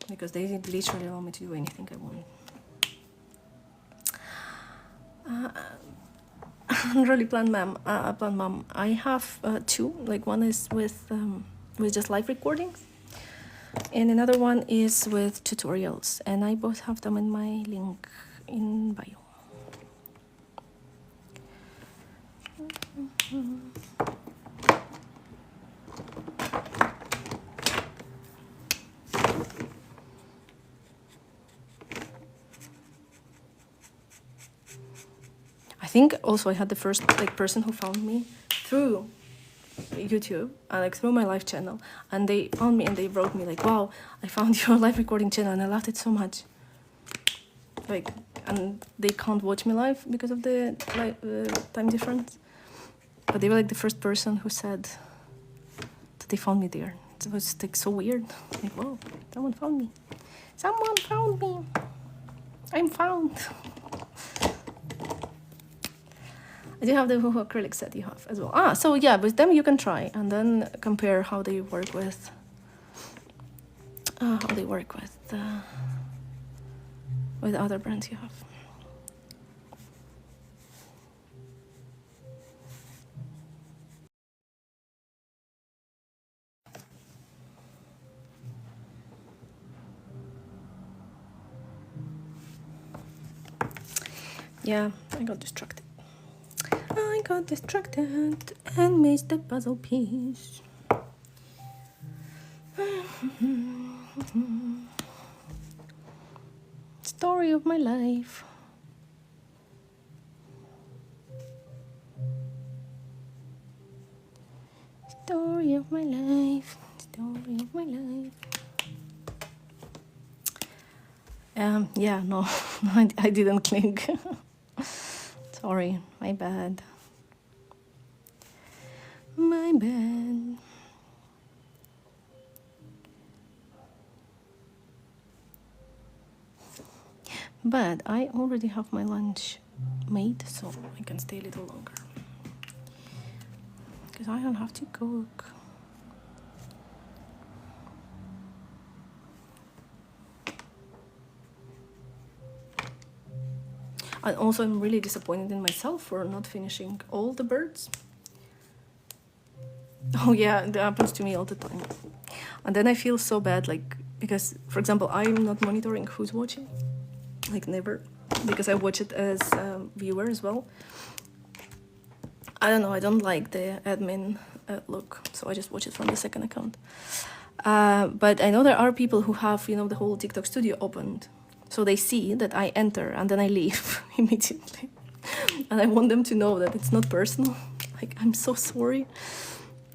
Speaker 1: because they literally allow me to do anything I want. Really, Plan Mom. I have two. Like one is with just live recordings, and another one is with tutorials. And I both have them in my link in bio. I think also I had the first like person who found me through YouTube, like through my live channel, and they found me and they wrote me like, wow, I found your live recording channel and I loved it so much. Like, and they can't watch me live because of the time difference, but they were like the first person who said that they found me there. It was like so weird. Like, whoa, someone found me. Someone found me. I'm found. I do have the Ohuhu acrylics that you have as well. Ah, so yeah, with them you can try and then compare how they work with with other brands you have. Yeah, I got distracted. I got distracted and missed the puzzle piece. Story of my life. Story of my life. Story of my life. Yeah, no, I didn't click. Sorry, my bad. My bad. But I already have my lunch made, so I can stay a little longer. Because I don't have to cook. And also I'm really disappointed in myself for not finishing all the birds. Oh yeah, that happens to me all the time. And then I feel so bad, like, because, for example, I'm not monitoring who's watching. Like, never. Because I watch it as a viewer as well. I don't know, I don't like the admin look, so I just watch it from the second account. But I know there are people who have, you know, the whole TikTok studio opened. So they see that I enter and then I leave immediately. And I want them to know that it's not personal. Like, I'm so sorry.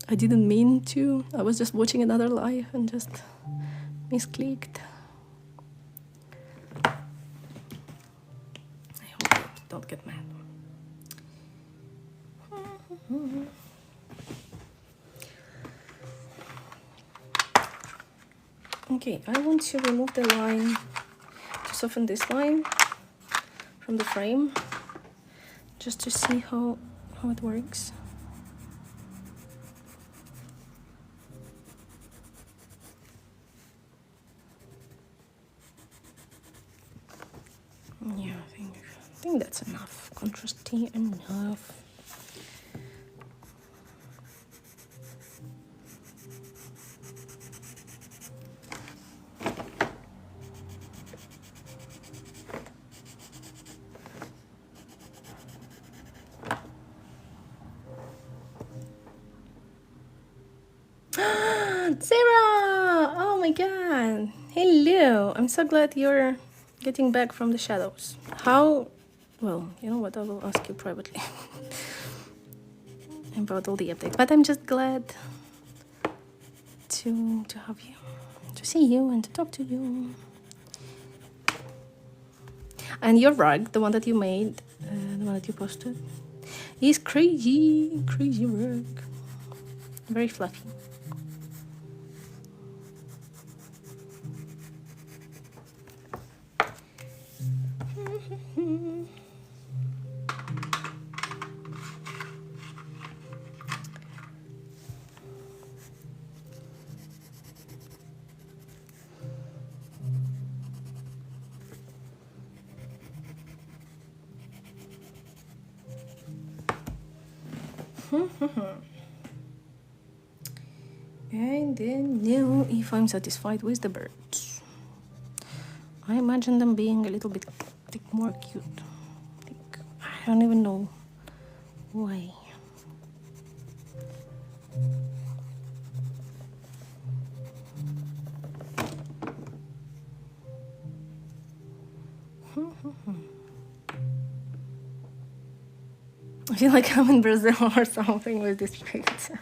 Speaker 1: I didn't mean to. I was just watching another live and just misclicked. I hope you don't get mad. Okay, I want to remove the line, to soften this line from the frame, just to see how it works. Yeah, I think that's enough. Contrasty enough. Sarah! Oh my god! Hello! I'm so glad you're getting back from the shadows. How? Well, you know what? I will ask you privately about all the updates. But I'm just glad to have you, to see you, and to talk to you. And your rug, the one that you made, the one that you posted, is crazy rug. Very fluffy. I don't know if I'm satisfied with the birds. I imagine them being a little bit more cute. Like, I don't even know why. I feel like I'm in Brazil or something with this picture.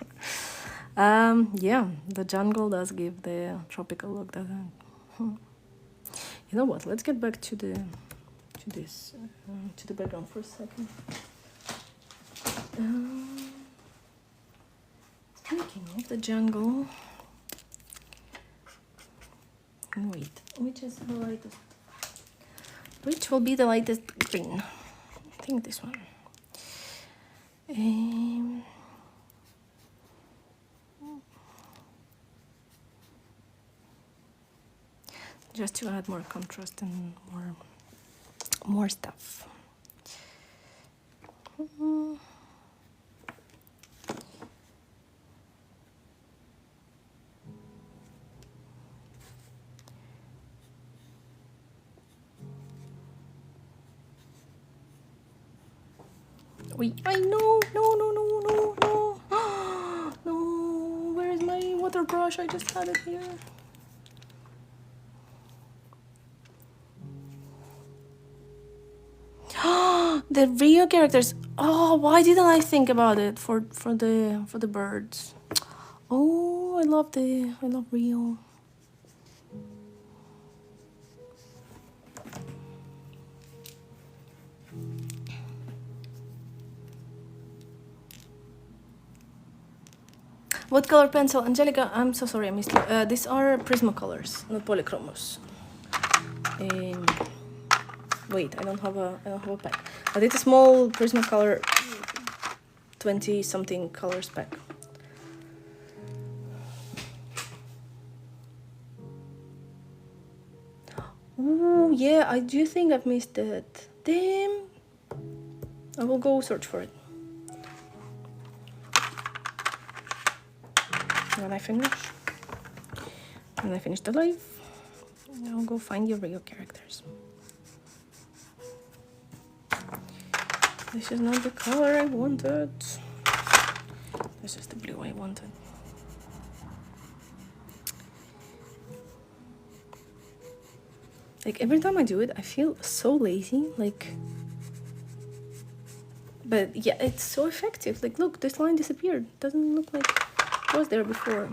Speaker 1: Yeah, the jungle does give the tropical look, doesn't it? You know what? Let's get back to the background for a second. Speaking of the jungle, wait, which is the lightest? Which will be the lightest green? I think this one. Just to add more contrast and more stuff. Wait, I know, no, no, where is my water brush? I just had it here. The Rio characters. Oh, why didn't I think about it for the birds? Oh, I love Rio. What color pencil, Angelica? I'm so sorry, I missed you. These are Prismacolors, not polychromos. Wait, I don't have a pack. I did a small Prismacolor 20 something colors pack. Oh yeah, I do think I've missed it. Damn. I will go search for it. When I finish the live, I'll go find your Rio characters. This is not the color I wanted. This is the blue I wanted. Like every time I do it, I feel so lazy. Like, but yeah, it's so effective. Like, look, this line disappeared. Doesn't look like it was there before.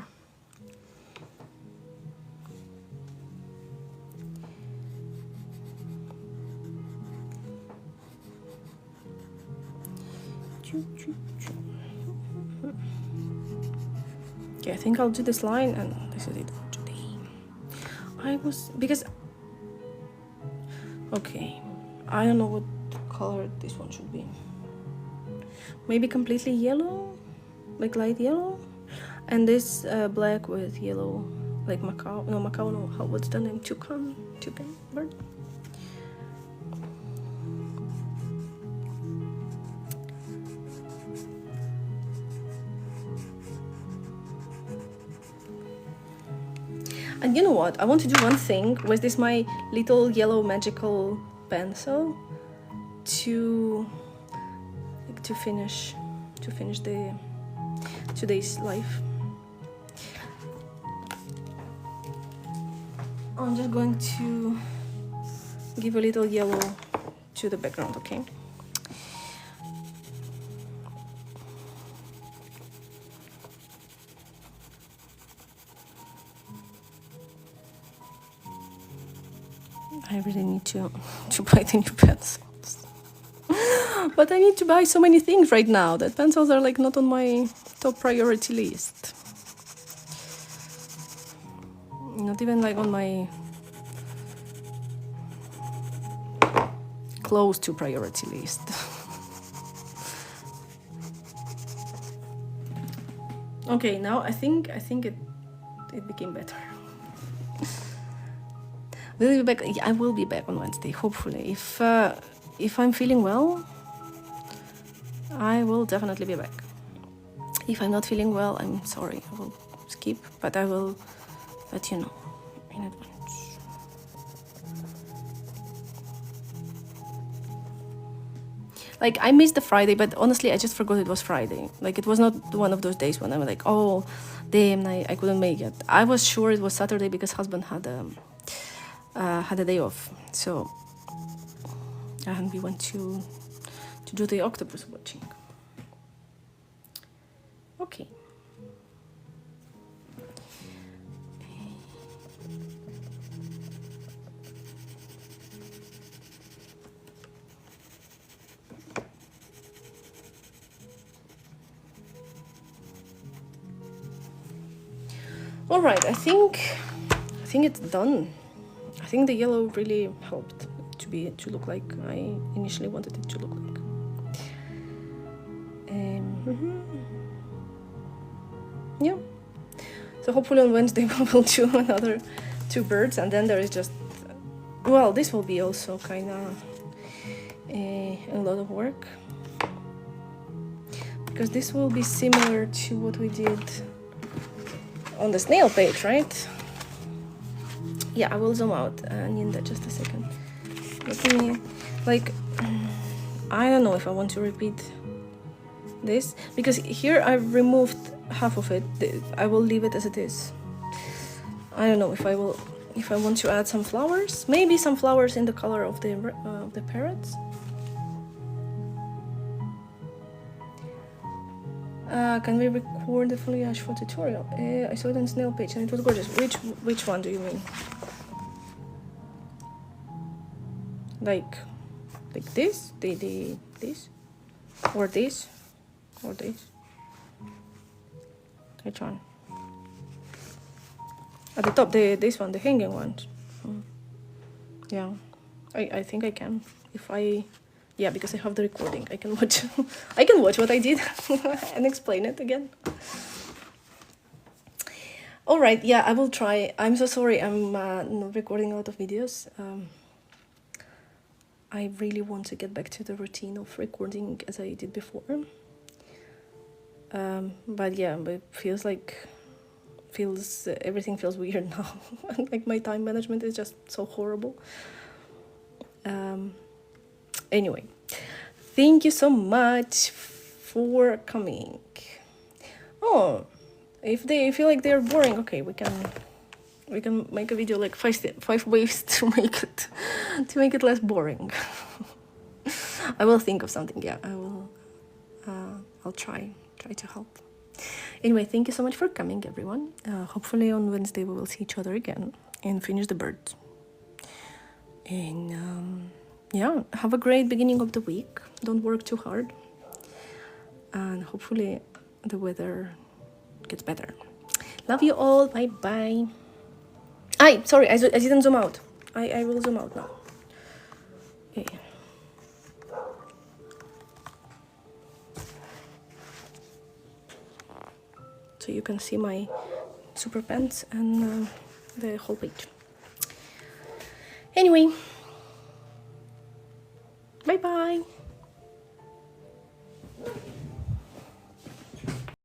Speaker 1: Okay, I think I'll do this line, and this is it for today. Because okay, I don't know what color this one should be. Maybe completely yellow, like light yellow, and this black with yellow, like Macau. No, Macau. No, what's the name? Toucan bird. And you know what? I want to do one thing with this my little yellow magical pencil to finish the today's live. I'm just going to give a little yellow to the background, okay? I really need to buy the new pencils. But I need to buy so many things right now that pencils are like not on my top priority list. Not even like on my close to priority list. Okay, now I think it became better. Will you be back? Yeah, I will be back on Wednesday, hopefully. If I'm feeling well, I will definitely be back. If I'm not feeling well, I'm sorry, I will skip, but I will let you know in advance. Like, I missed the Friday, but honestly, I just forgot it was Friday. Like, it was not one of those days when I'm like, oh, damn, I couldn't make it. I was sure it was Saturday because husband had a day off, so and we went to do the octopus watching. Okay. All right, I think it's done. I think the yellow really helped to look like I initially wanted it to look like. Yeah. So hopefully on Wednesday we will do another 2 birds, and then there is just, well, this will be also kind of a lot of work, because this will be similar to what we did on the snail page, right? Yeah, I will zoom out in just a second. Let me, like, I don't know if I want to repeat this, because here I've removed half of it. I will leave it as it is. I don't know if I want to add some flowers, maybe some flowers in the color of the parrots. Can we record the foliage for tutorial? I saw it on snail page and it was gorgeous. Which one do you mean? Like this? This? Or this? Or this? Which one? At the top, this one, the hanging one. Yeah, I think I can. Yeah, because I have the recording. I can watch I can watch what I did and explain it again. All right, yeah, I will try. I'm so sorry I'm not recording a lot of videos. I really want to get back to the routine of recording as I did before. But yeah, but everything feels weird now. Like my time management is just so horrible. Anyway, thank you so much for coming. Oh, if they feel like they're boring, okay, we can make a video like 5 ways to make it less boring. I will think of something. Yeah, I will. I'll try to help. Anyway, thank you so much for coming, everyone. Hopefully on Wednesday we will see each other again and finish the birds. And yeah, have a great beginning of the week. Don't work too hard. And hopefully the weather gets better. Love you all. Bye bye. Sorry, I didn't zoom out. I will zoom out now. Okay. So you can see my super pants and the whole page. Anyway.